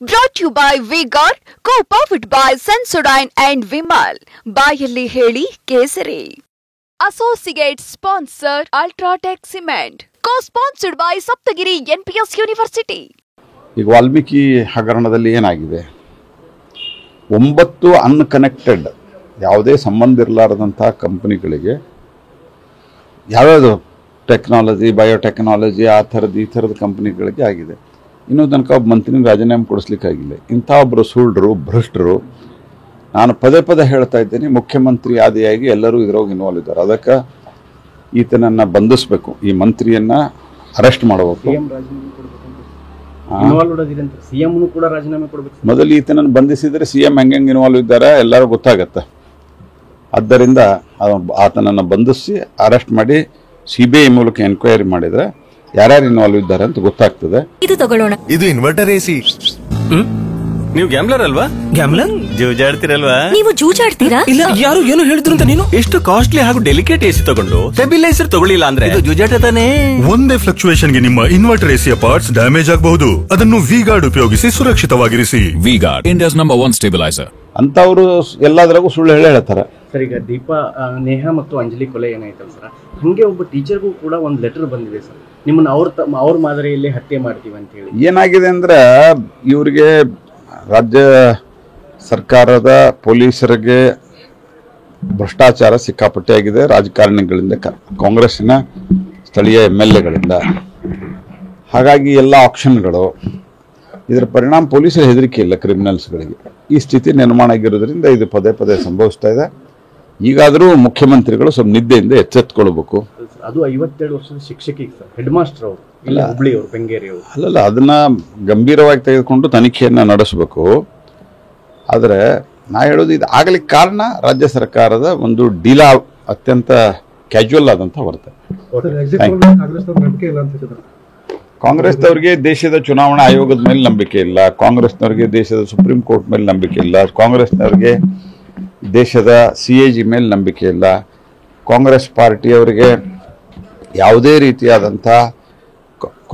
Brought to you by V-Guard, co-powered by Sensodyne and Vimal. ಬಾಯಲ್ಲಿ ಹೇಳಿ ಕೇಸರಿ. Associate sponsor Ultratech Cement. Co-sponsored by Saptagiri NPS University. ಈಗ ವಾಲ್ಮೀಕಿ ಹಗರಣದಲ್ಲಿ ಏನಾಗಿದೆ, 9 unconnected ಯಾವುದೇ ಸಂಬಂಧ ಇರಲಾರದಂಥ ಕಂಪನಿಗಳಿಗೆ ಯಾವ್ಯಾವುದು ಟೆಕ್ನಾಲಜಿ, ಬಯೋಟೆಕ್ನಾಲಜಿ ಆ ಥರದ್ದು ಈ ಥರದ ಕಂಪನಿಗಳಿಗೆ ಆಗಿದೆ. ಇನ್ನೂ ತನಕ ಒಬ್ಬ ಮಂತ್ರಿನ ರಾಜೀನಾಮೆ ಕೊಡಿಸ್ಲಿಕ್ಕಾಗಿಲ್ಲ. ಇಂಥ ಒಬ್ಬರು ಸುಳ್ಳು ಭ್ರಷ್ಟರು. ನಾನು ಪದೇ ಪದೇ ಹೇಳ್ತಾ ಇದ್ದೀನಿ, ಮುಖ್ಯಮಂತ್ರಿ ಆದಿಯಾಗಿ ಎಲ್ಲರೂ ಇದ್ರೊಳಗೆ ಇನ್ವಾಲ್ವ್ ಇದ್ದಾರೆ. ಅದಕ್ಕೆ ಈತನನ್ನು ಬಂಧಿಸಬೇಕು, ಈ ಮಂತ್ರಿಯನ್ನು ಅರೆಸ್ಟ್ ಮಾಡಬೇಕು. ಮೊದಲು ಈತನನ್ನು ಬಂಧಿಸಿದರೆ CM ಹೆಂಗೆ ಇನ್ವಾಲ್ವ್ ಇದ್ದಾರೆ ಎಲ್ಲರೂ ಗೊತ್ತಾಗತ್ತೆ. ಆದ್ದರಿಂದ ಆತನನ್ನು ಬಂಧಿಸಿ ಅರೆಸ್ಟ್ ಮಾಡಿ CBI ಮೂಲಕ ಎನ್ಕ್ವೈರಿ ಮಾಡಿದರೆ ಯಾರ್ಯಾರು ಇನ್ವಾಲ್ವ್ ಇದ್ದಾರೆ ಅಂತ ಗೊತ್ತಾಗ್ತದೆ. ಇದು ತಗೊಳ್ಳೋಣ. ಇದು ಇನ್ವರ್ಟರ್ AC. ನೀವು ಗ್ಯಾಮ್ಲರ್ ಅಲ್ವಾ? ಗ್ಯಾಮ್ಲರ್ ಜೂಜಾಡ್ತಿರಲ್ವಾ? ನೀವು ಜೂಜಾಡ್ತೀರಾ? ಇಲ್ಲ, ಯಾರು ಏನು ಹೇಳಿದ್ರು ಅಂತ ನೀನು ಎಷ್ಟು ಕಾಸ್ಟ್ಲಿ ಹಾಗೂ ಡೆಲಿಕೇಟ್ AC ತಗೊಂಡು ಸ್ಟೆಬಿಲೈಸರ್ ತಗೊಳ್ಳಿಲ್ಲ ಅಂದ್ರೆ ಇದು ಜೂಜಾಟ ತಾನೇ. ಒಂದೇ ಫ್ಲಕ್ಚುಯೇಷನ್ ಗೆ ನಿಮ್ಮ ಇನ್ವರ್ಟರ್ ACಯ ಪಾರ್ಟ್ಸ್ ಡ್ಯಾಮೇಜ್ ಆಗಬಹುದು. ಅದನ್ನು V-Guard ಉಪಯೋಗಿಸಿ ಸುರಕ್ಷಿತವಾಗಿರಿಸಿ. V-Guard, India's #1 stabilizer. ಅಂತವರು ಎಲ್ಲದರಾಗೂ ಸುಳ್ಳು ಹೇಳ್ತಾರೆ. ಸರ್, ಈಗ ದೀಪಾ, ನೇಹಾ ಮತ್ತು ಅಂಜಲಿ ಕೊಲೆ ಏನಾಯ್ತಲ್ಲ ಸರ್, ಹಂಗೆ ಒಬ್ಬ ಟೀಚರ್ಗೂ ಕೂಡ ಒಂದು ಲೆಟರ್ ಬಂದಿದೆ ಸರ್, ನಿಮ್ಮನ್ನ ಅವ್ರ ಮಾದರಿಯಲ್ಲಿ ಹತ್ಯೆ ಮಾಡ್ತೀವಿ ಅಂತ ಹೇಳಿ. ಏನಾಗಿದೆ ಅಂದ್ರೆ, ಇವರಿಗೆ ರಾಜ್ಯ ಸರ್ಕಾರದ ಪೊಲೀಸರಿಗೆ ಭ್ರಷ್ಟಾಚಾರ ಸಿಕ್ಕಾಪಟ್ಟೆ ಆಗಿದೆ. ರಾಜಕಾರಣಿಗಳಿಂದ, ಕಾಂಗ್ರೆಸ್ಸಿನ ಸ್ಥಳೀಯ MLAಗಳಿಂದ. ಹಾಗಾಗಿ ಎಲ್ಲ ಆಕ್ಷನ್ಗಳು, ಇದರ ಪರಿಣಾಮ ಪೊಲೀಸರ ಹೆದರಿಕೆ ಇಲ್ಲ ಕ್ರಿಮಿನಲ್ಸ್ಗಳಿಗೆ. ಈ ಸ್ಥಿತಿ ನಿರ್ಮಾಣ ಆಗಿರೋದ್ರಿಂದ ಇದು ಪದೇ ಪದೇ ಸಂಭವಿಸ್ತಾ ಇದೆ. ಈಗಾದರೂ ಮುಖ್ಯಮಂತ್ರಿಗಳು ಸ್ವಲ್ಪ ನಿದ್ದೆಯಿಂದ ಎಚ್ಚೆತ್ತುಕೊಳ್ಬೇಕು. ಅದು 57 ವರ್ಷದ ಶಿಕ್ಷಕಿ ಸರ್, ಹೆಡ್ ಮಾಸ್ಟರ್ ಅವರು, ಇಲ್ಲ ಹುಬ್ಳಿ ಅವರು, ಬೆಂಗೇರಿ ಅವರು. ಅಲ್ಲಲ್ಲ, ಅದನ್ನ ಗಂಭೀರವಾಗಿ ತೆಗೆದುಕೊಂಡು ತನಿಖೆಯನ್ನು ನಡೆಸಬೇಕು. ಆದರೆ ನಾ ಹೇಳೋದು, ಇದು ಆಗಲಿಕ್ಕೆ ಕಾರಣ ರಾಜ್ಯ ಸರ್ಕಾರದ ಒಂದು ಡೀಲಾ, ಅತ್ಯಂತ ಕ್ಯಾಶುವಲ್ ಆದಂಥ ವರ್ತನೆ. ಕಾಂಗ್ರೆಸ್ನವರಿಗೆ ದೇಶದ ಚುನಾವಣಾ ಆಯೋಗದ ಮೇಲೆ ನಂಬಿಕೆ ಇಲ್ಲ, ಕಾಂಗ್ರೆಸ್ನವರಿಗೆ ದೇಶದ ಸುಪ್ರೀಂ ಕೋರ್ಟ್ ಮೇಲೆ ನಂಬಿಕೆ ಇಲ್ಲ, ಕಾಂಗ್ರೆಸ್ನವರಿಗೆ ದೇಶದ CAG ಮೇಲೆ ನಂಬಿಕೆ ಇಲ್ಲ. ಕಾಂಗ್ರೆಸ್ ಪಾರ್ಟಿಯವರಿಗೆ ಯಾವುದೇ ರೀತಿಯಾದಂಥ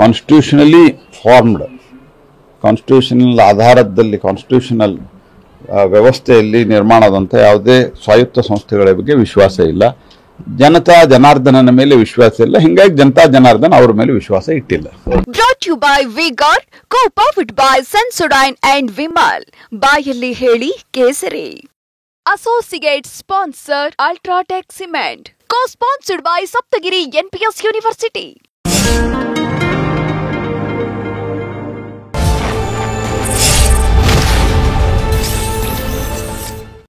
ಕಾನ್ಸ್ಟಿಟ್ಯೂಷನಲಿ ಫಾರ್ಮ್ಡ್, ಕಾನ್ಸ್ಟಿಟ್ಯೂಷನಲ್ ಆಧಾರದಲ್ಲಿ, ಕಾನ್ಸ್ಟಿಟ್ಯೂಷನಲ್ ವ್ಯವಸ್ಥೆಯಲ್ಲಿ ನಿರ್ಮಾಣ ಆದಂಥ ಯಾವುದೇ ಸ್ವಾಯತ್ತ ಸಂಸ್ಥೆಗಳ ಬಗ್ಗೆ ವಿಶ್ವಾಸ ಇಲ್ಲ. ಜನತಾ ಜನಾರ್ದನನ ಮೇಲೆ ವಿಶ್ವಾಸ ಇಲ್ಲ. ಹಿಂಗಾಗಿ ಜನತಾ ಜನಾರ್ದನ್ ಅವ್ರ ಮೇಲೆ ವಿಶ್ವಾಸ ಇಟ್ಟಿಲ್ಲ. Brought to you by V-Guard, co-powered by Sensodyne and Vimal. ಬಾಯಲ್ಲಿ ಹೇಳಿ ಕೇಸರಿ. Associate sponsor Ultratech Cement. Co-sponsored by Saptagiri NPS University.